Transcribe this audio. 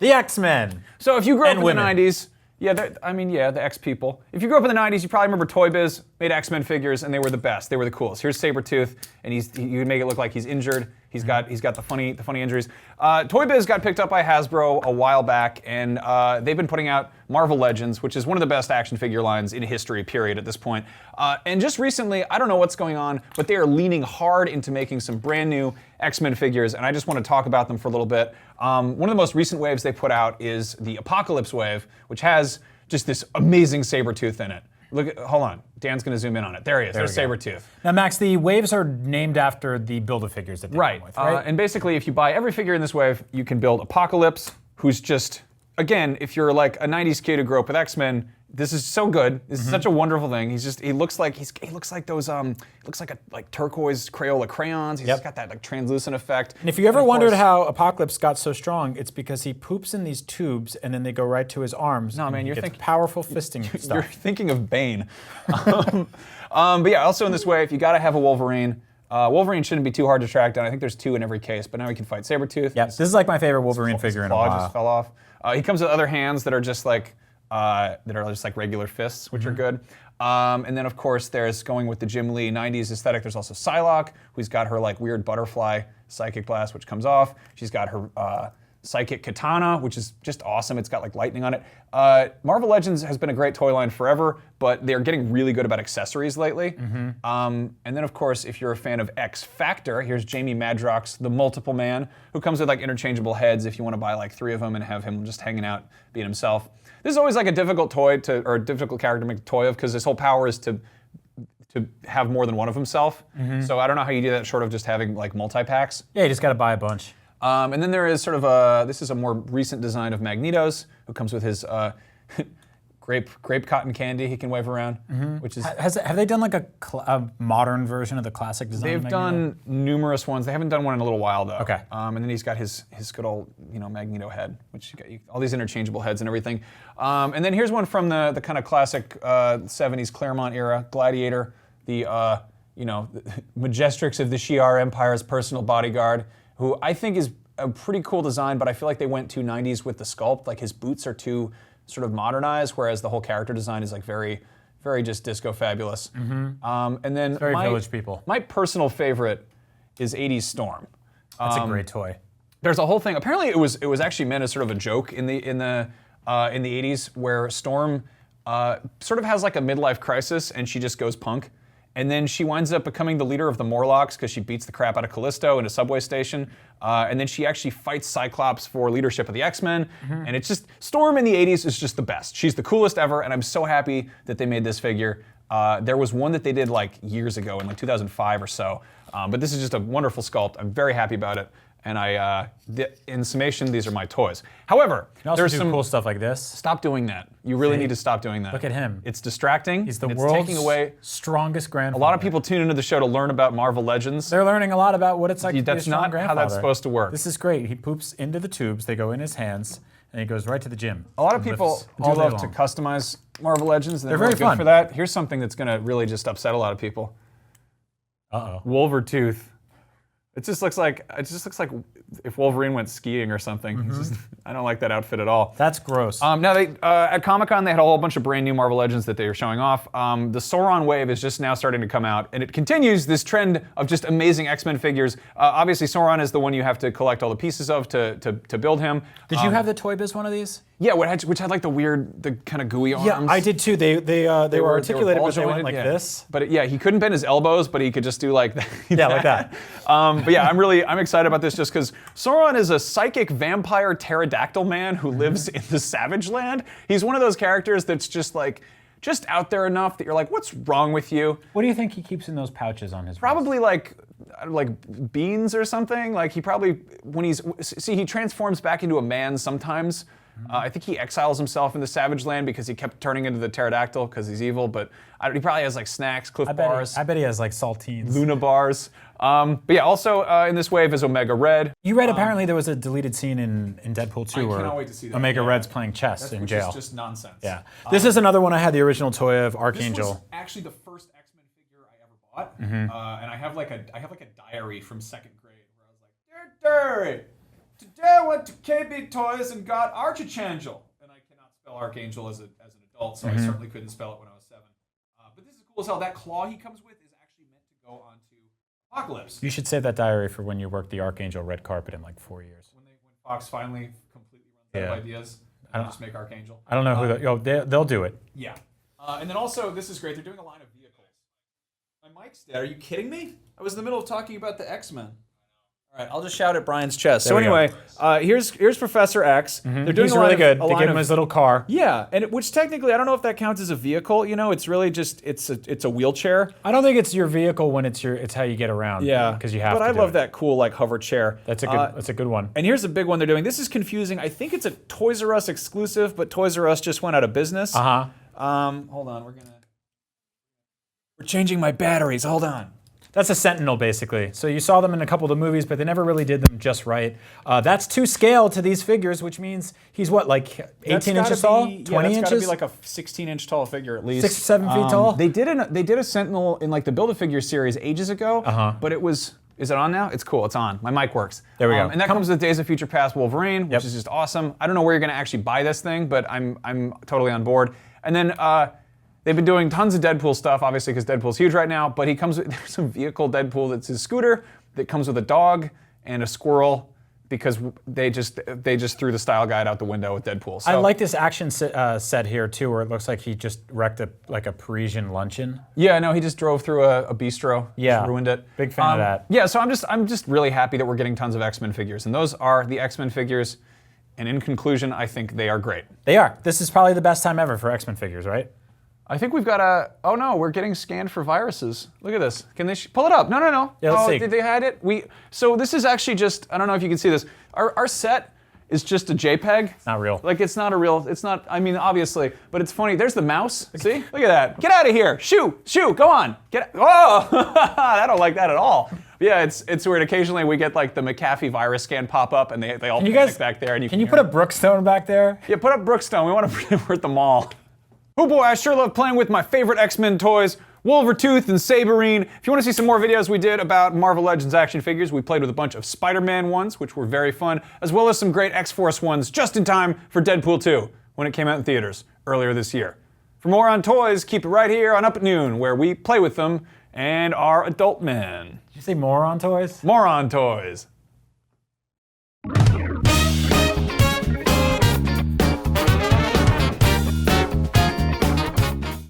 The X-Men. So if you grew up in women. the 90s, the X people. If you grew up in the 90s, you probably remember Toy Biz made X-Men figures, and they were the best. They were the coolest. Here's Sabretooth, and you can make it look like he's injured. He's got the funny injuries. Toy Biz got picked up by Hasbro a while back, and they've been putting out Marvel Legends, which is one of the best action figure lines in history, period, at this point. And just recently, I don't know what's going on, but they are leaning hard into making some brand new X-Men figures, and I just want to talk about them for a little bit. One of the most recent waves they put out is the Apocalypse wave, which has just this amazing Sabretooth in it. Hold on. Dan's going to zoom in on it. There he is. There's Sabretooth. Now, Max, the waves are named after the Build-A-Figures that they come with, right? And basically, if you buy every figure in this wave, you can build Apocalypse, who's just, again, if you're like a 90s kid who grew up with X-Men, this is so good. This is such a wonderful thing. He looks like those turquoise Crayola crayons. He's just got that like translucent effect. And if you ever wondered how Apocalypse got so strong, it's because he poops in these tubes and then they go right to his arms. No, man, you're thinking powerful fisting stuff. You're thinking of Bane. But yeah, also in this wave, you got to have a Wolverine. Wolverine shouldn't be too hard to track down. I think there's 2 in every case, but now he can fight Sabretooth. Yeah, this is like my favorite Wolverine figure in a while. Just fell off. He comes with other hands that are just like regular fists, which are good. And then of course there's, going with the Jim Lee 90s aesthetic, there's also Psylocke, who's got her like weird butterfly psychic blast, which comes off. She's got her psychic katana, which is just awesome. It's got like lightning on it. Marvel Legends has been a great toy line forever, but they're getting really good about accessories lately. And then of course, if you're a fan of X Factor, here's Jamie Madrox, the Multiple Man, who comes with like interchangeable heads if you want to buy like 3 of them and have him just hanging out being himself. This is always like a difficult or a difficult character to make a toy of, because his whole power is to have more than one of himself. So I don't know how you do that short of just having like multi-packs. Yeah, you just got to buy a bunch. And then there is sort of this is a more recent design of Magneto's, who comes with his grape cotton candy he can wave around, which is... Have they done like a modern version of the classic design? They've done numerous ones. They haven't done one in a little while though. Okay. And then he's got his good old Magneto head, which all these interchangeable heads and everything. And then here's one from the kind of classic 70s Claremont era, Gladiator, the Majestrix of the Shi'ar Empire's personal bodyguard, who I think is a pretty cool design, but I feel like they went too 90s with the sculpt. Like his boots are too sort of modernized, whereas the whole character design is like very, very just disco fabulous. And then Very Village People. My personal favorite is 80s Storm. That's a great toy. There's a whole thing. Apparently, it was actually meant as sort of a joke in the 80s, where Storm sort of has like a midlife crisis and she just goes punk. And then she winds up becoming the leader of the Morlocks because she beats the crap out of Callisto in a subway station. And then she actually fights Cyclops for leadership of the X-Men. And it's just, Storm in the 80s is just the best. She's the coolest ever, and I'm so happy that they made this figure. There was one that they did like years ago in like 2005 or so. But this is just a wonderful sculpt. I'm very happy about it. And in summation, these are my toys. However, there's some cool stuff like this. Stop doing that. You really need to stop doing that. Look at him. It's distracting. He's the it's world's taking away strongest grandfather. A lot of people tune into the show to learn about Marvel Legends. They're learning a lot about what it's like to be a That's strong not grandfather. how that's supposed to work. This is great. He poops into the tubes. They go in his hands, and he goes right to the gym. A lot of people do love to customize Marvel Legends. And They're really very fun good for that. Here's something that's going to really just upset a lot of people. Wolvertooth. It just looks like if Wolverine went skiing or something. I don't like that outfit at all. That's gross. Now at Comic-Con they had a whole bunch of brand new Marvel Legends that they were showing off. The Sauron wave is just now starting to come out, and it continues this trend of just amazing X-Men figures. Obviously Sauron is the one you have to collect all the pieces of to build him. Did you have the Toy Biz one of these? Yeah, which had like the kind of gooey arms. Yeah, I did too. They were articulated, but they went like this. But yeah, he couldn't bend his elbows, but he could just do like that. Yeah, like that. But yeah, I'm excited about this just because Sauron is a psychic vampire pterodactyl man who lives in the Savage Land. He's one of those characters that's just out there enough that you're like, what's wrong with you? What do you think he keeps in those pouches on his Probably like beans or something. Like he probably, he transforms back into a man sometimes. I think he exiles himself in the Savage Land because he kept turning into the pterodactyl because he's evil, but he probably has like snacks, Cliff Bars. I bet he has like saltines. Luna Bars. But yeah, also in this wave is Omega Red. You read apparently there was a deleted scene in Deadpool 2 where wait to see that. Omega Red's playing chess in jail. Which is just nonsense. Yeah. This is another one I had the original toy of, Archangel. This was actually the first X-Men figure I ever bought. And I have like a diary from second grade where I was like, Today I went to KB Toys and got Archangel. And I cannot spell Archangel as an adult, so I certainly couldn't spell it when I was 7. But this is cool as hell. That claw he comes with is actually meant to go onto Apocalypse. You should save that diary for when you work the Archangel red carpet in like 4 years. When Fox finally completely runs out of ideas, they'll just make Archangel. I don't know who they'll do it. Yeah. And then also, this is great. They're doing a line of vehicles. My mic's dead. Are you kidding me? I was in the middle of talking about the X-Men. All right, I'll just shout at Brian's chest. So anyway, here's Professor X. They're doing He's really good. They gave him of, his little car. Yeah, and which technically I don't know if that counts as a vehicle. You know, it's really just it's a wheelchair. I don't think it's your vehicle when it's how you get around. Yeah, because you have. But I love that cool like hover chair. That's a good one. And here's a big one they're doing. This is confusing. I think it's a Toys R Us exclusive, but Toys R Us just went out of business. Hold on, we're changing my batteries. Hold on. That's a Sentinel, basically. So you saw them in a couple of the movies, but they never really did them just right. That's to scale to these figures, which means he's what, like 18 inches tall? 20 that's inches? That's got to be like a 16-inch tall figure at least. 6 to 7 feet tall? They did a Sentinel in like the Build-A-Figure series ages ago, but it was... Is it on now? It's cool. It's on. My mic works. There we go. And that comes with Days of Future Past Wolverine, which is just awesome. I don't know where you're going to actually buy this thing, but I'm totally on board. And then they've been doing tons of Deadpool stuff, obviously, because Deadpool's huge right now. But he comes with there's a vehicle Deadpool that's his scooter that comes with a dog and a squirrel because they just threw the style guide out the window with Deadpool. So, I like this action set here too, where it looks like he just wrecked a Parisian luncheon. Yeah, no, he just drove through a bistro. Yeah, just ruined it. Big fan of that. Yeah, so I'm just really happy that we're getting tons of X-Men figures, and those are the X-Men figures. And in conclusion, I think they are great. They are. This is probably the best time ever for X-Men figures, right? I think we've got a. Oh no, we're getting scanned for viruses. Look at this. Can they pull it up? No. Yeah, let's see. Did they hide it? So this is actually just. I don't know if you can see this. Our set is just a JPEG. Not real. Like it's not a real. It's not. I mean, obviously, but it's funny. There's the mouse. See? Look at that. Get out of here. Shoo. Go on. Oh, I don't like that at all. But yeah, it's weird. Occasionally we get like the McAfee virus scan pop up, and they all panic back there. And can you put a Brookstone back there? Yeah, put up Brookstone. We want to. We're at the mall. Oh boy, I sure love playing with my favorite X-Men toys, Wolvertooth and Wolverine. If you want to see some more videos we did about Marvel Legends action figures, we played with a bunch of Spider-Man ones, which were very fun, as well as some great X-Force ones just in time for Deadpool 2, when it came out in theaters earlier this year. For more on toys, keep it right here on Up at Noon, where we play with them and are adult men. Did you say more on toys? More on toys.